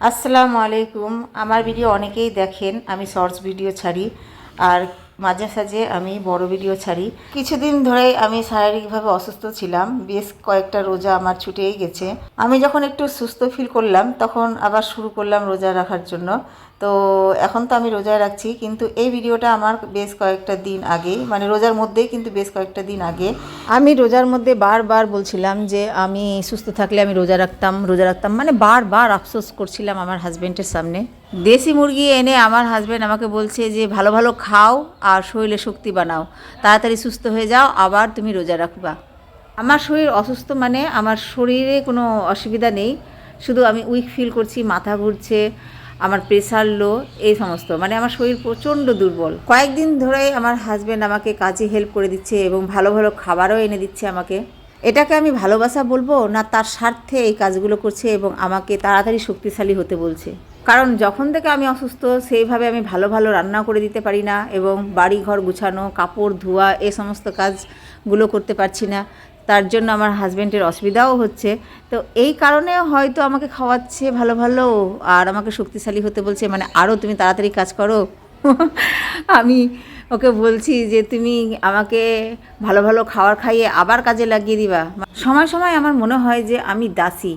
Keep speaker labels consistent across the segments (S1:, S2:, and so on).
S1: আসসালামু আলাইকুম। আমার ভিডিও অনেকেই দেখেন, আমি শর্টস ভিডিও ছাড়ি আর মাঝে সাঝে আমি বড় ভিডিও ছাড়ি। কিছুদিন ধরেই আমি শারীরিকভাবে অসুস্থ ছিলাম, বেশ কয়েকটা রোজা আমার ছুটেই গেছে। আমি যখন একটু সুস্থ ফিল করলাম তখন আবার শুরু করলাম রোজা রাখার জন্য। তো এখন তো আমি রোজায় রাখছি, কিন্তু এই ভিডিওটা আমার বেশ কয়েকটা দিন আগে, মানে রোজার মধ্যেই, কিন্তু বেশ কয়েকটা দিন আগে আমি রোজার মধ্যে বারবার বলছিলাম যে আমি সুস্থ থাকলে আমি রোজা রাখতাম, মানে বারবার আফসোস করছিলাম আমার হাজব্যান্ডের সামনে। দেশি মুরগি এনে আমার হাজব্যান্ড আমাকে বলছে যে ভালো ভালো খাও আর শরীরে শক্তি বানাও, তাড়াতাড়ি সুস্থ হয়ে যাও, আবার তুমি রোজা রাখবা। আমার শরীর অসুস্থ, মানে আমার শরীরে কোনো অসুবিধা নেই, শুধু আমি উইক ফিল করছি, মাথা ঘুরছে, আমার প্রেশার লো, এই সমস্ত, মানে আমার শরীর প্রচণ্ড দুর্বল। কয়েকদিন ধরেই আমার হাজব্যান্ড আমাকে কাজে হেল্প করে দিচ্ছে এবং ভালো ভালো খাবারও এনে দিচ্ছে আমাকে। এটাকে আমি ভালোবাসা বলবো না তার স্বার্থে এই কাজগুলো করছে এবং আমাকে তাড়াতাড়ি শক্তিশালী হতে বলছে। কারণ যখন থেকে আমি অসুস্থ সেইভাবে আমি ভালো ভালো রান্না করে দিতে পারি না এবং বাড়ি ঘর গুছানো, কাপড় ধোয়া, এই সমস্ত কাজগুলো করতে পারছি না। তার জন্য আমার হাজব্যান্ডের অসুবিধাও হচ্ছে। তো এই কারণে হয়তো আমাকে খাওয়াচ্ছে ভালো ভালো আর আমাকে শক্তিশালী হতে বলছে, মানে আরও তুমি তাড়াতাড়ি কাজ করো। আমি ওকে বলছি যে তুমি আমাকে ভালো ভালো খাবার খাইয়ে আবার কাজে লাগিয়ে দিবা। সময় সময় আমার মনে হয় যে আমি দাসী।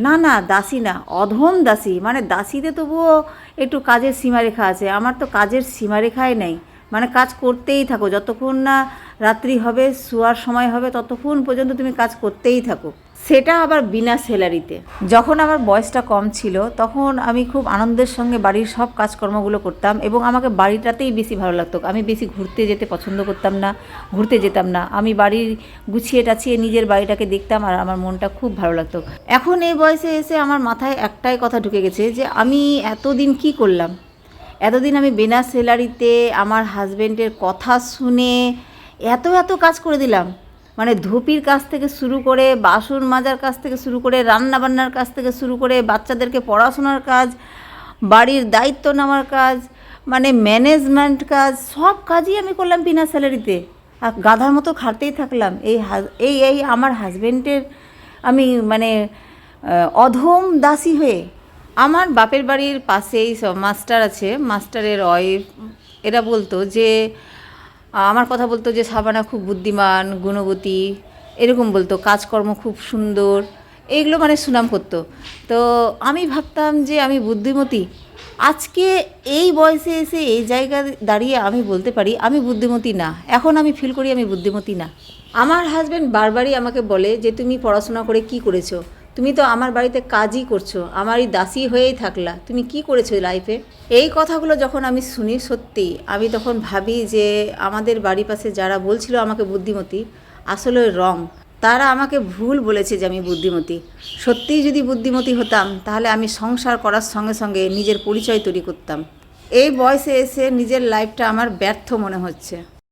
S1: না না, দাসী না, অধম দাসী। মানে দাসীতে তবুও একটু কাজের সীমারেখা আছে, আমার তো কাজের সীমারেখাই নেই। মানে কাজ করতেই থাকো, যতক্ষণ না রাত্রি হবে, শোয়ার সময় হবে, ততক্ষণ পর্যন্ত তুমি কাজ করতেই থাকো, সেটা আবার বিনা স্যালারিতে। যখন আমার বয়সটা কম ছিল তখন আমি খুব আনন্দের সঙ্গে বাড়ির সব কাজকর্মগুলো করতাম এবং আমাকে বাড়িটাতেই বেশি ভালো লাগতো। আমি বেশি ঘুরতে যেতে পছন্দ করতাম না, ঘুরতে যেতাম না। আমি বাড়ির গুছিয়ে টাছিয়ে নিজের বাড়িটাকে দেখতাম আর আমার মনটা খুব ভালো লাগতো। এখন এই বয়সে এসে আমার মাথায় একটাই কথা ঢুকে গেছে যে আমি এতদিন কি করলাম। এতদিন আমি বিনা স্যালারিতে আমার হাজব্যান্ডের কথা শুনে এত কাজ করে দিলাম। মানে ধুপির কাজ থেকে শুরু করে, বাসন মাজার কাজ থেকে শুরু করে, রান্না বান্নার কাজ থেকে শুরু করে, বাচ্চাদেরকে পড়াশোনার কাজ, বাড়ির দায়িত্ব নেওয়ার কাজ, মানে ম্যানেজমেন্ট কাজ, সব কাজই আমি করলাম বিনা স্যালারিতে। আর গাধার মতো খাটতেই থাকলাম এই আমার হাজব্যান্ডের আমি মানে অধম দাসী হয়ে। আমার বাপের বাড়ির পাশেই সব মাস্টার আছে, মাস্টারের ওয়াইফ, এরা বলতো যে আমার কথা বলতো যে সাবানা খুব বুদ্ধিমান, গুণবতী, এরকম বলতো, কাজকর্ম খুব সুন্দর, এইগুলো মানে সুনাম করতো। তো আমি ভাবতাম যে আমি বুদ্ধিমতী। আজকে এই বয়সে এসে এই জায়গায় দাঁড়িয়ে আমি বলতে পারি আমি বুদ্ধিমতী না। এখন আমি ফিল করি আমি বুদ্ধিমতী না। আমার হাজব্যান্ড বারবারই আমাকে বলে যে তুমি পড়াশোনা করে কি করেছো, তুমি তো আমার বাড়িতে কাজই করছো, আমারই দাসী হয়েই থাকলা, তুমি কি করেছো লাইফে। এই কথাগুলো যখন আমি শুনি সত্যি আমি তখন ভাবি যে আমাদের বাড়ির পাশে যারা বলছিল আমাকে বুদ্ধিমতী, আসলে রং। তারা আমাকে ভুল বলেছে যে আমি বুদ্ধিমতী। সত্যিই যদি বুদ্ধিমতী হতাম তাহলে আমি সংসার করার সঙ্গে সঙ্গে নিজের পরিচয় তৈরি করতাম। এই বয়সে এসে নিজের লাইফটা আমার ব্যর্থ মনে হচ্ছে।